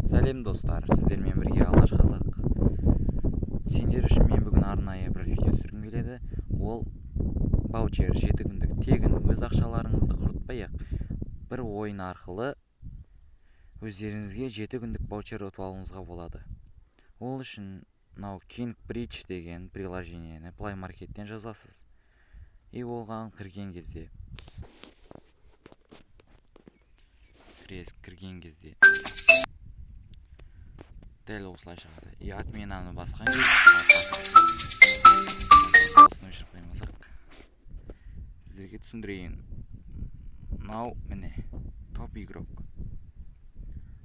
Сәлем достар, сіздермен бірге Алаш Қазақ. Сендер үшін мен бүгін арнайы бір видео түсіргім келеді. Ол баучер 7 күндік тегін өз ақшаларыңызды құртпай-ақ бір ойын арқылы өздеріңізге 7 күндік баучер ұтып алуыңызға болады. Ол үшін мынау King Bridge деген приложениені Play Market'тен жазасыз. И оған кірген кезде дәл осылай шығады. И отменаны басқан кезде осыны өшіріп қоймасақ, сіздерге түсіндірейін. Мынау міне топ игрок.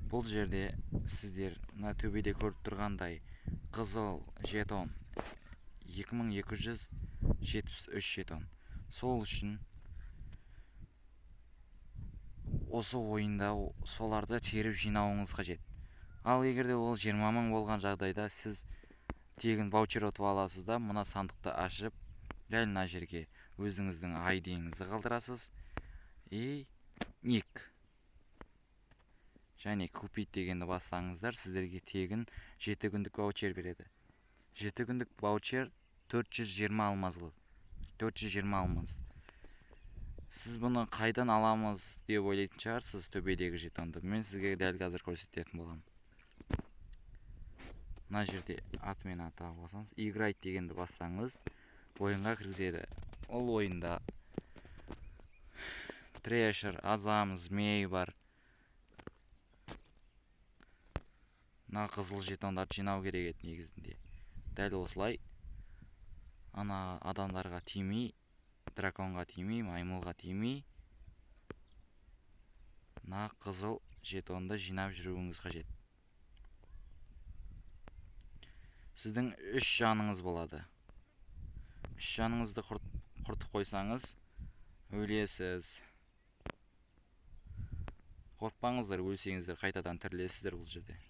Бұл жерде сіздер мына төбеде көріп тұрғандай қызыл жетон 2273 жетон. Сол үшін осы ойында соларды теріп жинауыңыз қажет. Ал егерде ол 20 мың болған жағдайда сіз тегін ваучер ұтып аласыз да, мына сандықты ашып, дәл мына жерге өзіңіздің ID-іңізді қалдырасыз. И ник және купить дегенді бассаңыздар, сіздерге тегін 7 күндік ваучер береді. 7 күндік ваучер 420 алмаз. Сіз бұны қайдан аламыз деп ойлайтын шығарсыз, төбедегі жетонды. Мен сізге дәл қазір көрсететін боламын. Мына жерде атымен атап алсаңыз, играть дегенді бассаңыз, ойынға кіргізеді. Ол ойында трешер, азам, змей бар. Мына қызыл жетондарды жинау керек еді негізінде. Дәл осылай ана адамдарға тимей, драконға тимей, маймылға тимей, мына қызыл жетонды жинап жүруіңіз қажет. Сіздің 3 жаныңыз болады. 3 жаныңызды құртып қойсаңыз, өлесіз. Қорқпаңыздар, өлсеңіздер қайтадан тірілесіздер бұл жерде.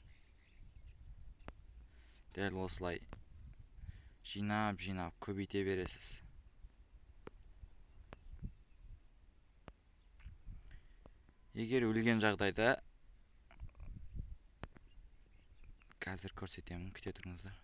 Дәл осылай жинап көбейте бересіз. Егер өлген жағдайда, қазір көрсетемін, күте тұрыңыздар.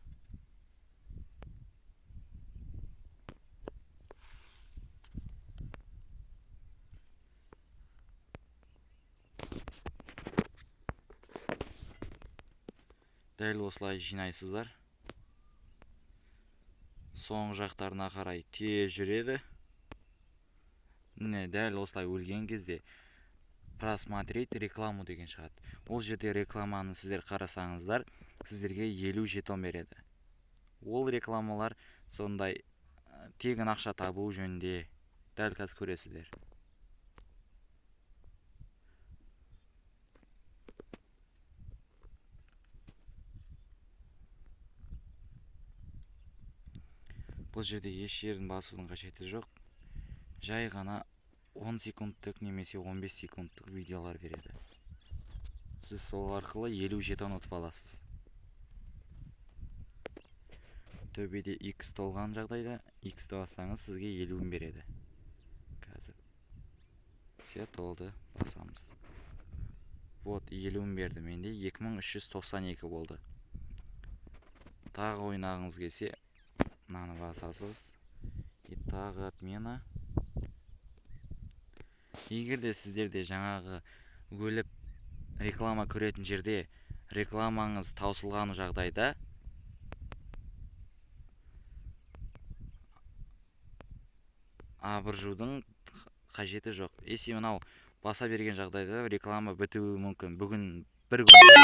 Дәл осылай жинайсыздар. Соң жақтарына қарай тез жүреді. Міне, дәл осылай өлген кезде просмотреть рекламу деген шығады. Ол жерде рекламаны сіздер қарасаңыздар, сіздерге 50 жетон береді. Ол рекламалар сондай тегін ақша табу жөнінде, дәл қазір көресіздер. Бұл жерде еш жерін басудың қажеті жоқ. Жай ғана 10 секундтық немесе 15 секундтық видеолар береді. Сіз сол арқылы 50 жетон ұтып аласыз. Төбеде X толған жағдайда, X-ті бассаңыз, сізге 50 береді. Қазір все толды, басамыз. Вот, 50 берді. Менде 2392 болды. Тағы ойнағыңыз келсе, мынаны басасыз. И тағы отмена. Егерде сіздерде жаңағы өліп реклама көретін жерде рекламаңыз таусылған жағдайда, абыржудың қажеті жоқ. Есе мынау баса берген жағдайда реклама бітуі мүмкін. Бүгін бір күн бітті.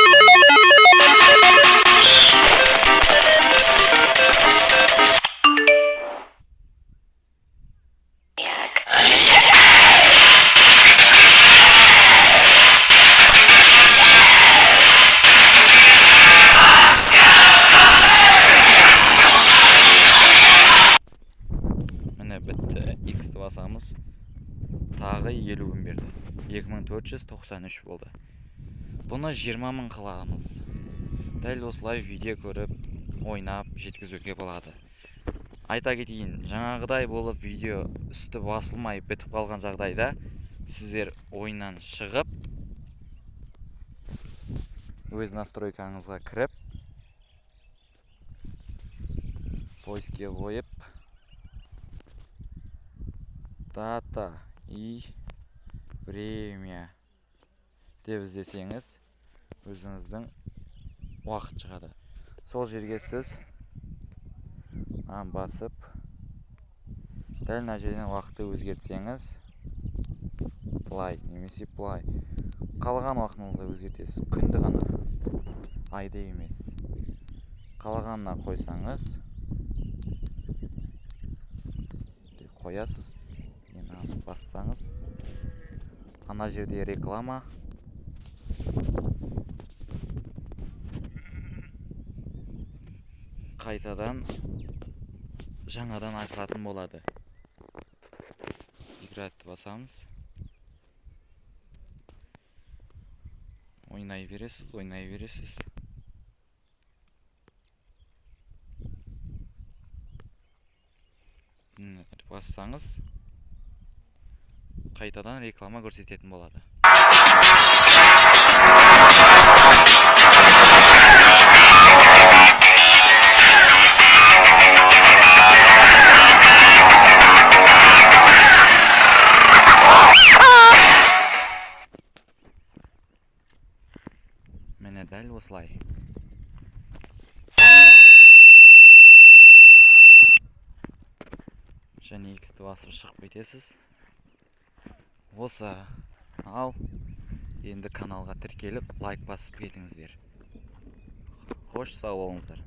X-ті басамыз, тағы 50 берді. 2493 болды. Бұны 20 мың қыламыз. Дәл осылай видео көріп, ойнап, жеткізуге болады. Айта кетейін, жаңағыдай болып видео үсті басылмай бітіп қалған жағдайда, сіздер ойыннан шығып, өз настройкаңызға кіріп, поиске қойып, дата и время деп іздесеңіз, өзіңіздің уақыт шығады. Сол жерге сіз басып, дәл мына жерден уақытты өзгертсеңіз, былай немесе былай, қалаған уақытыңызға өзгертесіз. Күнді ғана, айды емес. Қалағанына қойсаңыз деп қоясыз. Енді бассаңыз, ана жерде реклама, қайтадан жаңадан ашылатын болады. Играть басамыз. Ойнай бересіз. Бассаңыз, қайтадан реклама көрсететін болады. Міне дәл осылай. Және X-ті басып шығып кетесіз. Осы. Ал енді каналға тіркеліп, лайк басып кетіңіздер. Хош, сау болыңыздар.